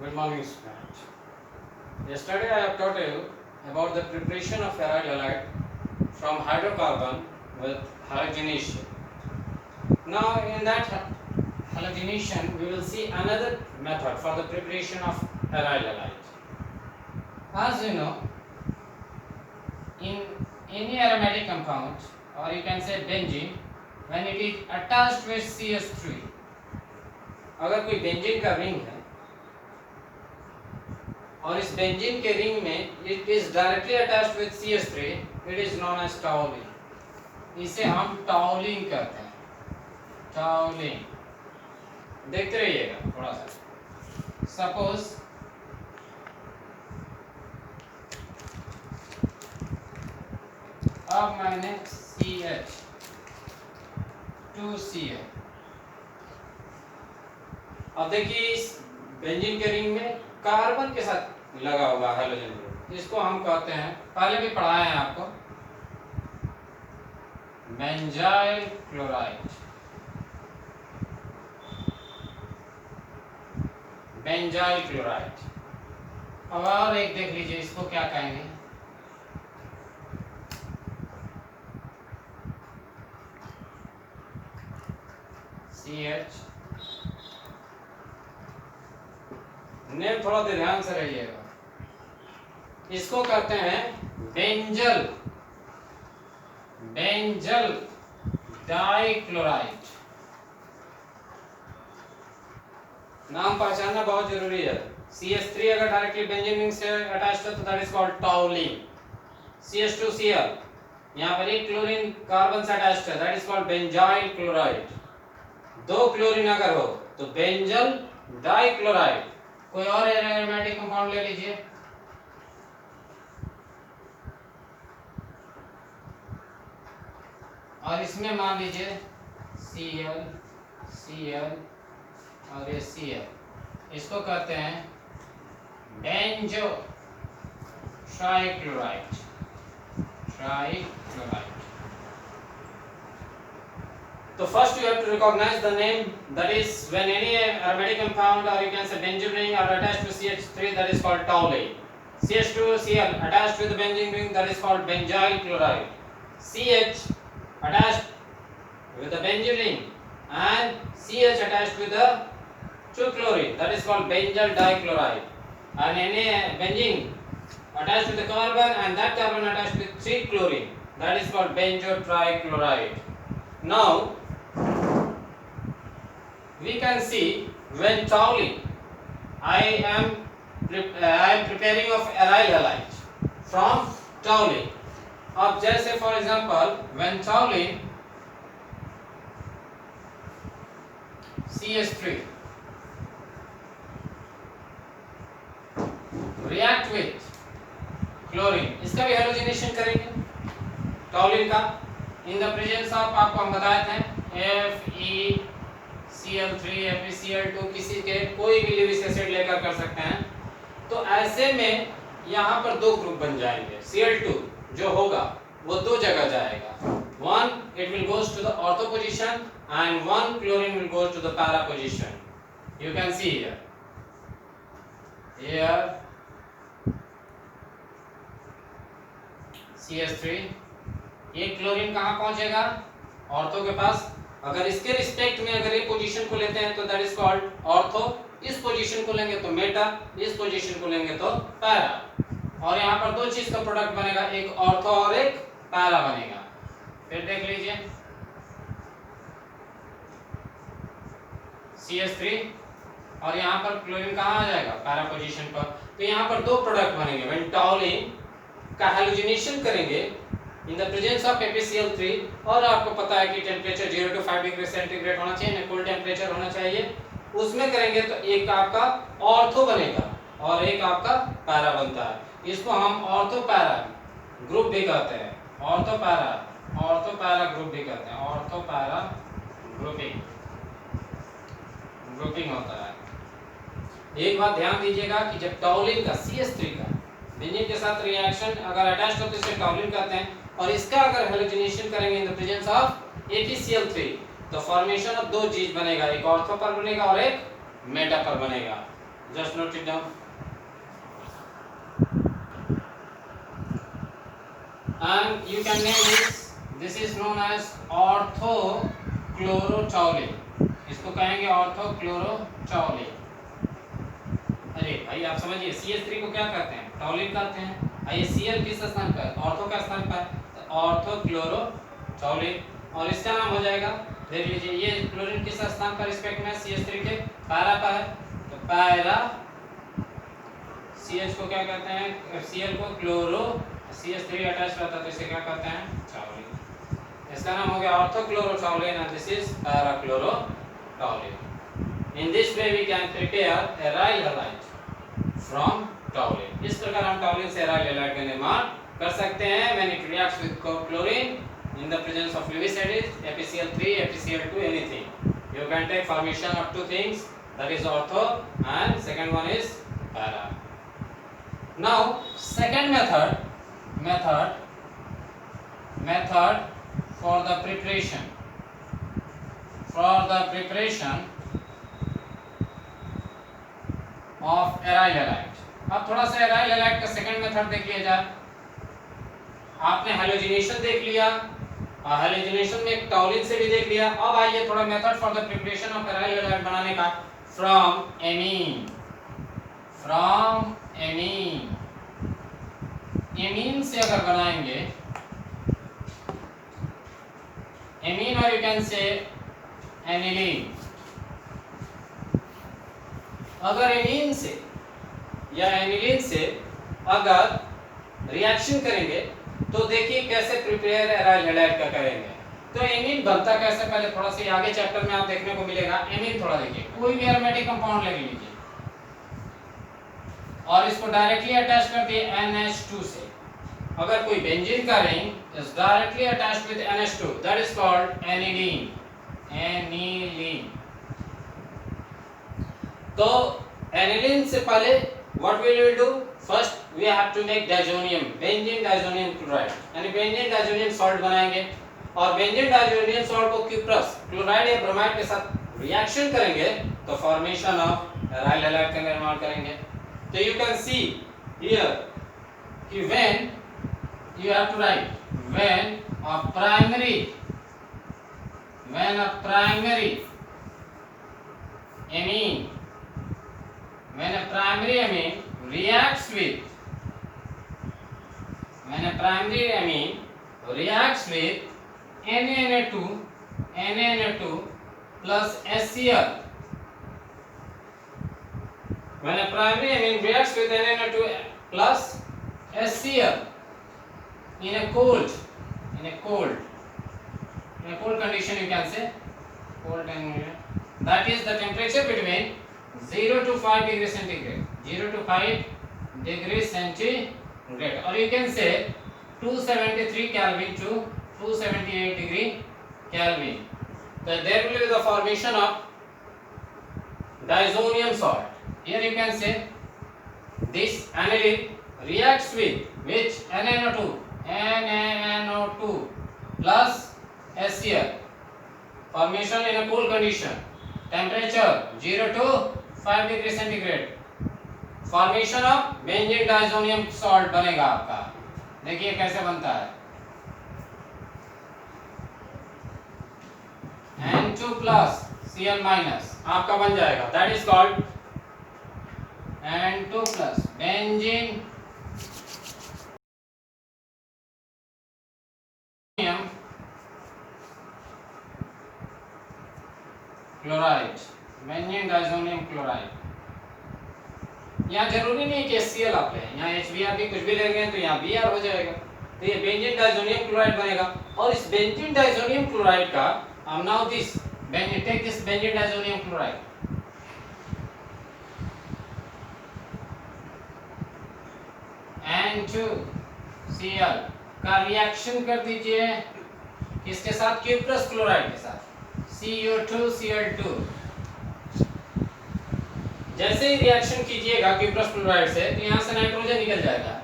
Good morning, student. Yesterday I have taught you about the preparation of aryl halide from hydrocarbon with halogenation. Now, in that halogenation, we will see another method for the preparation of aryl halide. As you know, in any aromatic compound, or you can say benzene, when it is attached with CH3, अगर कोई benzene का ring है और इस benzene के ring में it is directly attached with CH3, it is known as toluene. इसे हम टॉलिंग कहते हैं. टॉलिंग देखते रहिएगा थोड़ा सा. सपोज अब मैंने CH2Cl. अब देखिए इस बेंजीन के रिंग में कार्बन के साथ लगा हुआ हाइड्रोजन ग्रुप, इसको हम कहते हैं, पहले भी पढ़ाए हैं आपको, बेंजाइल क्लोराइड. Benzyl chloride. अब और एक देख लीजिए, इसको क्या कहेंगे, CH. नेम थोड़ा ध्यान से रहिएगा. इसको कहते हैं बेंजल. Benzyl dichloride. नाम पहचानना बहुत जरूरी है. CH3 अगर डायरेक्टली बेंजीन रिंग से अटैच्ड है तो that is called tolling. CH2Cl यहाँ पर एक क्लोरीन कार्बन से अटैच्ड है, that is called benzyl chloride. दो क्लोरीन अगर हो तो बेंजल डाइक्लोराइड. कोई और एरोमेटिक कंपाउंड ले लीजिए. और इसमें मान लीजिए Cl, Cl और ये Cl. इसको कहते हैं benzotrichloride. Trichloride. So first you have to recognize the name, that is when any aromatic compound or you can say benzene ring are attached to CH3, that is called toluene. CH2Cl attached with the benzene ring, that is called benzyl chloride. CH attached with the benzene ring and CH attached with the 2-chlorine, that is called benzyl dichloride. And any benzene attached with the carbon and that carbon attached with 3-chlorine, that is called benzo trichloride. Now we can see when toluene, I am preparing of aryl halide from toluene. अब जैसे for example when toluene CH3 react with chlorine, इसका भी halogenation करेंगे टॉलिन का. In the presence of, आपको हम बताए थे, FeCl3, FeCl2, किसी के कोई भी लेविस एसिड लेकर कर सकते हैं. तो ऐसे में यहाँ पर दो ग्रुप बन जाएंगे. Cl2 जो होगा वो दो जगह जाएगा. One it will goes to the ortho position and one chlorine will go to the para position. You can see here. Here CH3, ये क्लोरीन कहाँ पहुंचेगा, ऑर्थो के पास. अगर इसके रिस्पेक्ट में अगर ये पोजीशन को लेते हैं तो दैट इज कॉल्ड ऑर्थो. इस पोजीशन को लेंगे तो मेटा, इस पोजीशन को लेंगे तो पैरा. और यहाँ पर दो चीज का प्रोडक्ट बनेगा, एक ऑर्थो और एक पैरा बनेगा. फिर देख लीजिए CH3 और यहाँ पर क्लोरीन कहाँ आ जाएगा, पैरा पोजीशन पर. तो यहाँ पर दो प्रोडक्ट बनेंगे. व्हेन टॉलिन का हेलोजिनेशन करेंगे in the presence of FeCl3, और आपको पता है कि टेम्परेचर 0 to 5 डिग्री सेंटीग्रेड होना चाहिए, कूल टेम्परेचर होना चाहिए, उसमें करेंगे तो एक आपका ऑर्थो बनेगा और एक आपका पैरा बनता है. इसको हम ऑर्थो पैरा ग्रुप भी कहते हैं. ऑर्थो पैरा ग्रुप भी कहते हैं. ऑर्थो पैरा ग्रुपिंग होता है. एक बात ध्यान दीजिएगा कि जब टॉलिन का CH3 का बेंजीन के साथ रिएक्शन अगर अटैच्ड होते हैं तो टॉलिन कहते हैं, और इसका अगर हेलोजिनेशन करेंगे in the presence of FeCl3 तो फॉर्मेशन ऑफ दो चीज बनेगा, एक ऑर्थो पर बनेगा और एक मेटा पर बनेगा. Just note it down. And you can name this. This is known as orthochlorotoluene. इसको कहेंगे ऑर्थोक्लोरोटोलिन. अरे भाई आप समझिए CH3 को क्या कहते हैं? टॉलिन कहते हैं. ये Cl किस स्थान पर? ऑर्थो का स्थान पर. तो ऑर्थोक्लोरोटोलिन. और इसका नाम हो जाएगा, देख लीजिए, ये क्लोरीन किस स्थान पर रिस्पेक्ट में CH3 के? पैरा पर है. तो पैरा CH को क्या कहते हैं? Cl को क्लोरो, CH3 अटैच रहता है तो इसे क्या कहते हैं? टॉलिन. इसका नाम हो गया ऑर्थोक्लोरोटोलिन and this is parachlorotoluene. In this way we can prepare aryl halide from toluene. इस प्रकार हम टॉलिन से aryl halide का निर्माण कर सकते हैं when it reacts with chlorine in the presence of Lewis acids, FeCl3, FeCl2, anything. You can take formation of two things, that is ortho and second one is para. Now second method for the preparation of aryl halide. अब थोड़ा सा aryl halide का second method देख लिया जाए. आपने halogenation देख लिया, और हैलोजिनेशन में एक टॉलिन से भी देख लिया. अब आइए थोड़ा method for the preparation of aryl halide बनाने का. फ्रॉम एमीन से अगर बनाएंगे, एमीन और यू कैन से एनिलीन. अगर एमीन से या एनिलीन से अगर रिएक्शन करेंगे तो देखिए कैसे प्रिपेयर aryl halide का करेंगे. तो एमीन बनता कैसे, पहले थोड़ा सा आगे चैप्टर में आप देखने को मिलेगा. एमीन थोड़ा देखिए, कोई भी एरोमेटिक कंपाउंड ले लीजिए और इसको डायरेक्टली अटैच कर दिए NH2 से. अगर कोई बेंजीन का ring is directly attached with NH2, that is called aniline. तो एनिलीन से पहले what will we do? First we have to make diazonium, benzene diazonium chloride, यानी बेंजीन डाइजोनियम सॉल्ट बनाएंगे. और बेंजीन डाइजोनियम सॉल्ट को cuprous chloride या bromide के साथ रिएक्शन करेंगे तो फॉर्मेशन ऑफ aryl halide का निर्माण करेंगे. तो यू कैन सी हियर कि when you have to write when a primary amine reacts with NaNO2 plus HCl. When a primary amine reacts with NaNO2 plus HCl in a cold condition, you can say cold condition, that is the temperature between 0 to 5 degree centigrade, or you can say 273 Kelvin to 278 degree Kelvin. So there will be the formation of diazonium salt. Here you can say this aniline reacts with which? NaNO2 plus HCl. Formation in a cool condition. Temperature 0 to 5 degree centigrade. Formation of benzene diazonium salt बनेगा आपका. देखिए कैसे बनता है. N2 plus Cl minus आपका बन जाएगा. That is called N2 plus benzene chloride, benzene diazonium chloride. यहाँ जरूरी नहीं कि HCl आप लें, यहाँ HBr भी कुछ भी लेंगे तो यहाँ Br हो जाएगा. तो ये बेंजीन डाइजोनियम क्लोराइड बनेगा. और इस बेंजीन डाइजोनियम क्लोराइड का now this take this benzene diazonium chloride N2Cl का रिएक्शन कर दीजिए किसके साथ? क्यूप्रस क्लोराइड के साथ, CO2Cl2. जैसे ही रिएक्शन कीजिएगा क्यूप्रस क्लोराइड से तो यहाँ से नाइट्रोजन निकल जाएगा.